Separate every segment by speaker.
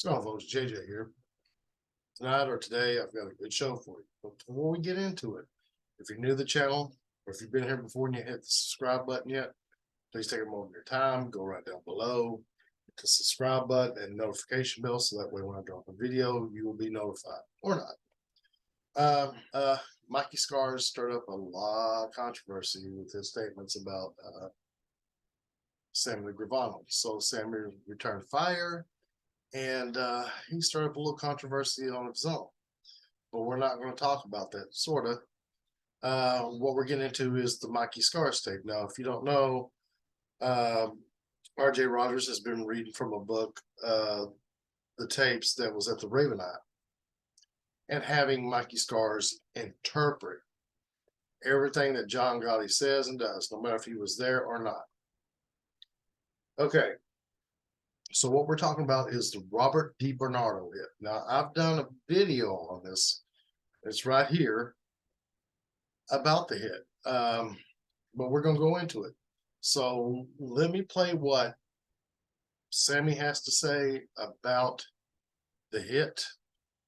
Speaker 1: So, folks, JJ here. Tonight or today, I've got a good show for you. But before we get into it, if you're new to the channel, or if you've been here before and you hit the subscribe button yet, please take a moment of your time, go right down below, hit the subscribe button and notification bell so that way when I drop a video, you will be notified or not. Mikey Scars stirred up a lot of controversy with his statements about Sammy Gravano. So Sammy returned fire. And he started up a little controversy on his own. But we're not going to talk about that, sort of. What we're getting into is the Mikey Scars tape. Now, if you don't know, RJ Rogers has been reading from a book, the tapes that was at the Raven Eye, and having Mikey Scars interpret everything that John Gotti says and does, no matter if he was there or not. Okay. So what we're talking about is the Robert DiBernardo hit. Now, I've done a video on this. It's right here about the hit. But we're going to go into it. So let me play what Sammy has to say about the hit.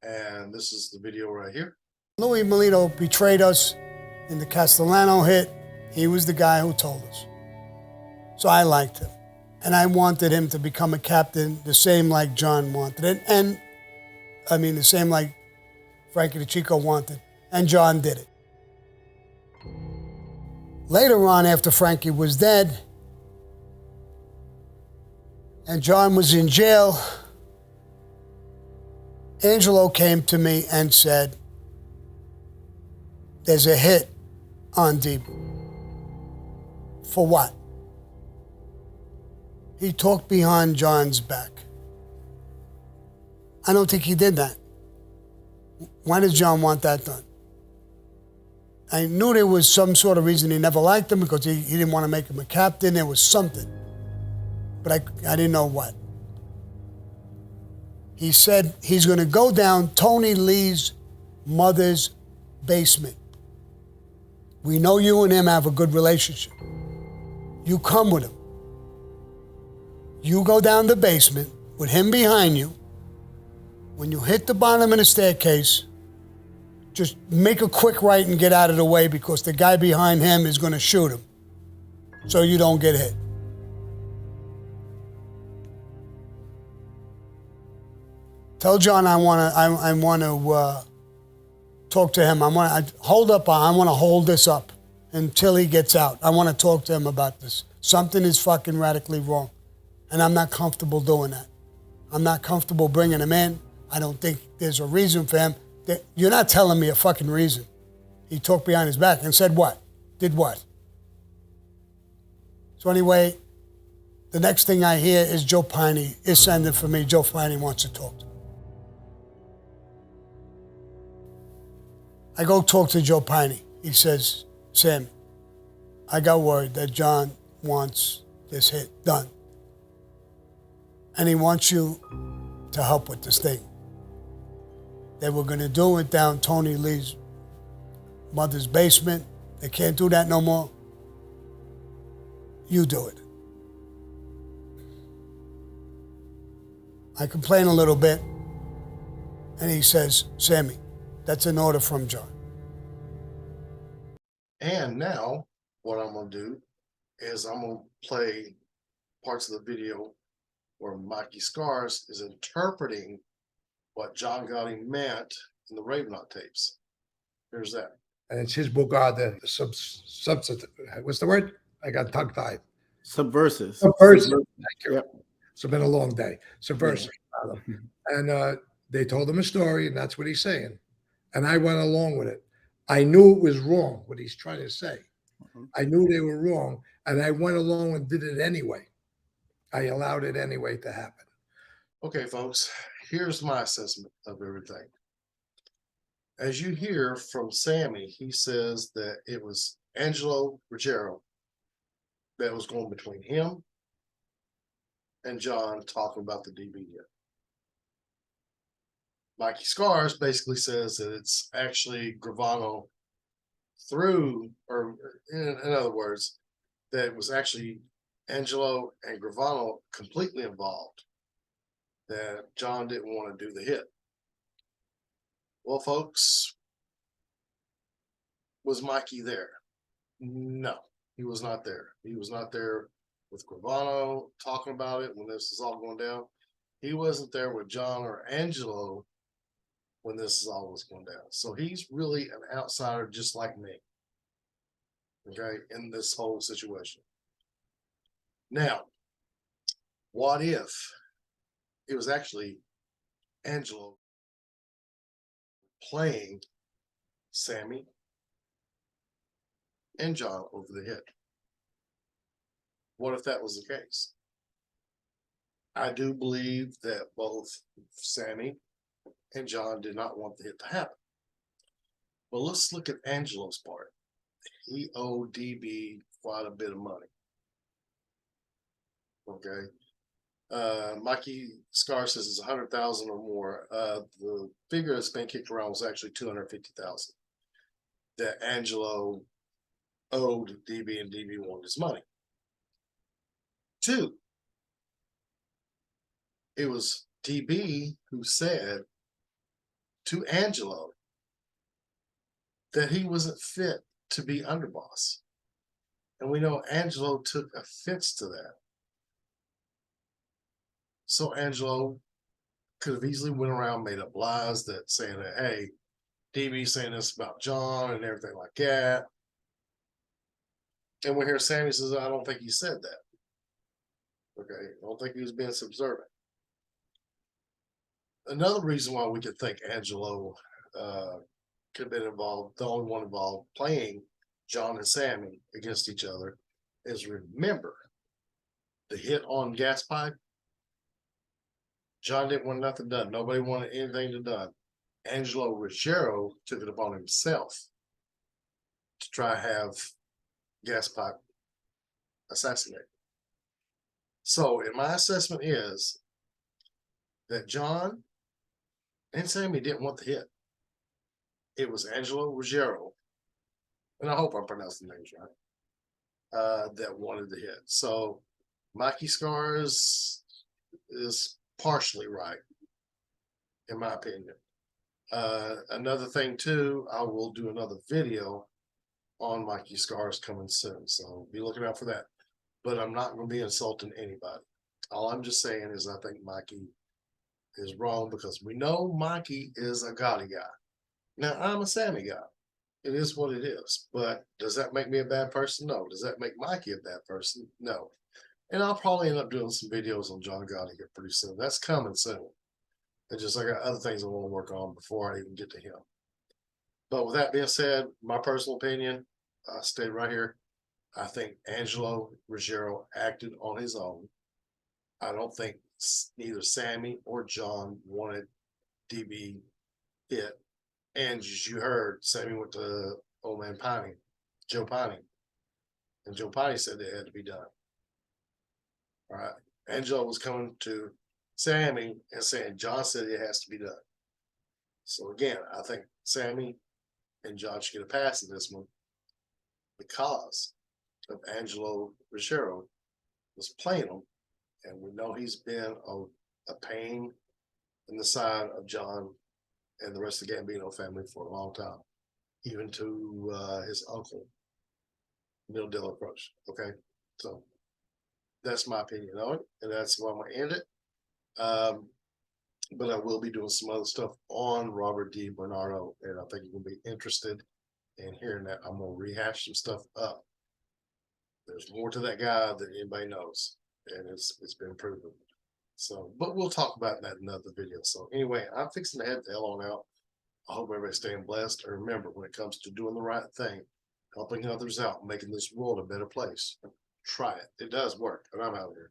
Speaker 1: And this is the video right here.
Speaker 2: Louis Melito betrayed us in the Castellano hit. He was the guy who told us. So I liked him. And I wanted him to become a captain, the same like John wanted it. And, I mean, the same like Frankie DeChico wanted. And John did it. Later on, after Frankie was dead, and John was in jail, Angelo came to me and said, there's a hit on Deep. For what? He talked behind John's back. I don't think he did that. Why does John want that done? I knew there was some sort of reason he never liked him because he didn't want to make him a captain. There was something. But I didn't know what. He said he's going to go down Tony Lee's mother's basement. We know you and him have a good relationship. You come with him. You go down the basement with him behind you. When you hit the bottom of the staircase, just make a quick right and get out of the way because the guy behind him is going to shoot him so you don't get hit. Tell John I want to talk to him. I want to hold this up until he gets out. I want to talk to him about this. Something is fucking radically wrong. And I'm not comfortable doing that. I'm not comfortable bringing him in. I don't think there's a reason for him. You're not telling me a fucking reason. He talked behind his back and said what? Did what? So anyway, the next thing I hear is Joe Piney is sending for me. Joe Piney wants to talk to me. I go talk to Joe Piney. He says, Sam, I got word that John wants this hit done. And he wants you to help with this thing. They were going to do it down Tony Lee's mother's basement. They can't do that no more. You do it. I complain a little bit. And he says, Sammy, that's an order from John.
Speaker 1: And now what I'm going to do is I'm going to play parts of the video where Mikey Scars is interpreting what John Gotti meant in the Ravenot tapes. Here's that.
Speaker 3: And it's his book, what's the word? I got tongue-tied.
Speaker 4: Subversive.
Speaker 3: Subversive. Thank you.
Speaker 4: Yep.
Speaker 3: It's been a long day. Subversive.
Speaker 4: Yeah.
Speaker 3: And they told him a story, and that's what he's saying. And I went along with it. I knew it was wrong, what he's trying to say. I knew they were wrong, and I went along and did it anyway. I allowed it anyway to happen.
Speaker 1: Okay, folks, here's my assessment of everything. As you hear from Sammy, he says that it was Angelo Ruggiero that was going between him and John talking about the DB hit. Mikey Scars basically says that it's actually Gravano through, or in other words, that it was actually Angelo and Gravano completely involved that John didn't want to do the hit. Well, folks, was Mikey there? No, he was not there. He was not there with Gravano talking about it when this is all going down. He wasn't there with John or Angelo when this is all was going down. So he's really an outsider just like me. Okay, in this whole situation. Now, what if it was actually Angelo playing Sammy and John over the hit? What if that was the case? I do believe that both Sammy and John did not want the hit to happen. But let's look at Angelo's part. He owed DB quite a bit of money. Okay. Mikey Scars says it's 100,000 or more. The figure that's been kicked around was actually 250,000 that Angelo owed DB, and DB wanted his money. 2, it was DB who said to Angelo that he wasn't fit to be underboss. And we know Angelo took offense to that. So Angelo could have easily went around, made up lies that saying that, hey, DB saying this about John and everything like that. And we hear Sammy says, I don't think he said that. Okay, I don't think he was being subservient. Another reason why we could think Angelo could have been involved, the only one involved playing John and Sammy against each other, is remember the hit on gas pipe. John didn't want nothing done. Nobody wanted anything done. Angelo Ruggiero took it upon himself to try to have gas pipe assassinated. So, in my assessment is that John and Sammy didn't want the hit. It was Angelo Ruggiero, and I hope I'm pronouncing the names right, that wanted the hit. So, Mikey Scars is partially right, in my opinion. Another thing, too, I will do another video on Mikey Scars coming soon, so be looking out for that. But I'm not going to be insulting anybody. All I'm just saying is I think Mikey is wrong because we know Mikey is a Gotti guy. Now, I'm a Sammy guy. It is what it is. But does that make me a bad person? No. Does that make Mikey a bad person? No. And I'll probably end up doing some videos on John Gotti here pretty soon. That's coming soon. It's just I got other things I want to work on before I even get to him. But with that being said, my personal opinion, I stay right here. I think Angelo Ruggiero acted on his own. I don't think neither Sammy or John wanted DB hit. And as you heard, Sammy went to old man Piney, Joe Piney. And Joe Piney said it had to be done. All right. Angelo was coming to Sammy and saying, John said it has to be done. So again, I think Sammy and John should get a pass in this one because of Angelo Ruggiero was playing him. And we know he's been a pain in the side of John and the rest of the Gambino family for a long time, even to his uncle, Neil Della Croce. Okay, so that's my opinion on it, and that's why I'm going to end it. But I will be doing some other stuff on Robert DiBernardo, and I think you're going to be interested in hearing that. I'm going to rehash some stuff up. There's more to that guy than anybody knows, and it's been proven. So, but we'll talk about that in another video. So anyway, I'm fixing to head the hell on out. I hope everybody's staying blessed. And remember, when it comes to doing the right thing, helping others out, making this world a better place, try it. It does work. And I'm out here.